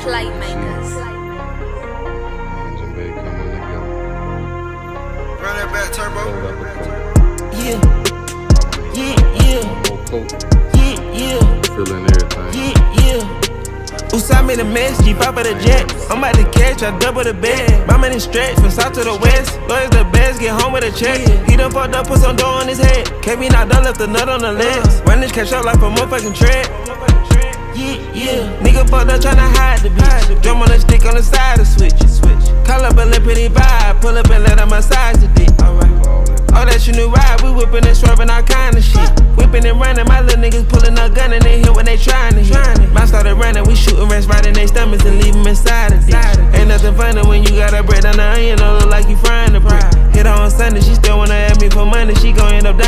Playmakers. Run that back, turbo. Yeah. Feeling everything. Usai made a mess, G pop of the jet. I'm about to catch, I double the bed. My money stretch from south to the west. Lawyers the best, get home with a check. He done fucked up, put some dough on his head. KB knocked down, left a nut on the legs. Run this cash up like a motherfucking tread. Nigga fucked up tryna hide the bitch. Drum on the stick on the side of switch. Call up a lippity vibe, pull up and let her massage the dick. All that you knew ride, we whippin' and swerving all kind of shit. Whippin' and running, my little niggas pullin' a gun and they hit when they trying to hit. Mine started running, we shootin' rats right in their stomachs and leave them inside the ditch. Ain't nothing funny when you got a bread down the onion, don't look like you frying the brick. Hit her on Sunday, she still wanna ask me for money, she gon' end up dying.